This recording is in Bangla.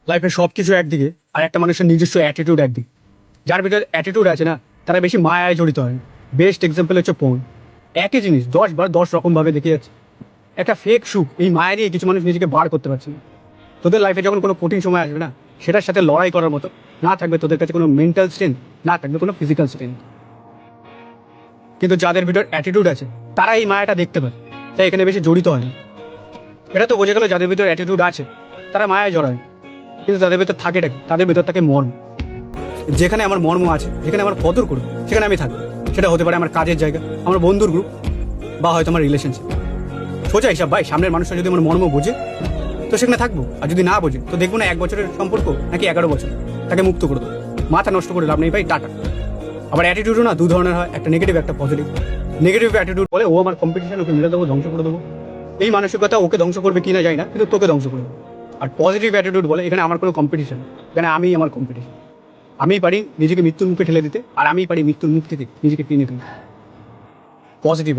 লাইফে সব কিছু একদিকে আর একটা মানুষের নিজস্ব অ্যাটিটিউড একদিকে। যার ভিতরে অ্যাটিটিউড আছে না, তারা বেশি মায়ায় জড়িত হয়। বেস্ট এক্সাম্পল হচ্ছে পণ। একই জিনিস 10 বার 10 রকমভাবে দেখে যাচ্ছে। একটা ফেক সুখ, এই মায়া নিয়ে কিছু মানুষ নিজেকে বার করতে পারছে না। তোদের লাইফে যখন কোনো কঠিন সময় আসবে না, সেটার সাথে লড়াই করার মতো না থাকবে তোদের কাছে কোনো মেন্টাল স্ট্রেংথ, না থাকবে কোনো ফিজিক্যাল স্ট্রেংথ। কিন্তু যাদের ভিতর অ্যাটিটিউড আছে, তারা এই মায়াটা দেখতে পায়, তাই এখানে বেশি জড়িত হয় না। এটা তো বোঝা গেল যাদের ভিতর অ্যাটিটিউড আছে তারা মায়ায় জড়ায়, কিন্তু তাদের ভিতর থাকে এটা কি? তাদের ভিতর থাকে মর্ম। যেখানে আমার মর্ম আছে, যেখানে আমার কদর করবে, সেখানে আমি থাকবো। সেটা হতে পারে আমার কাজের জায়গা, আমার বন্ধুর গ্রুপ, বা হয়তো আমার রিলেশনশিপ। সোজা হিসাব ভাই, সামনের মানুষটা যদি আমার মর্ম বোঝে তো সেখানে থাকবো, আর যদি না বোঝে তো দেখবো না 1 বছরের সম্পর্ক নাকি 11 বছর, তাকে মুক্ত করে দেবো। মাথা নষ্ট করে লাভ নেই ভাই, টাটা। আবার অ্যাটিটিউডও না দু ধরনের হয়, একটা নেগেটিভ, একটা পজিটিভ। নেগেটিভ অ্যাটিটিউড বলে ও আমার কম্পিটিশন, ওকে মিলে দেবো, ধ্বংস করে দেবো। এই মানসিকতা ওকে ধ্বংস করবে কিনা যায় না, কিন্তু তোকে ধ্বংস করবে। আর পজিটিভ অ্যাটিটিউড বলে এখানে আমার কোনো কম্পিটিশন, এখানে আমি আমার কম্পিটিশন। আমিই পারি নিজেকে মৃত্যুর মুখে ঠেলে দিতে, আর আমিই পারি মৃত্যুর মুখ থেকে নিজেকে টেনে দিতে। পজিটিভ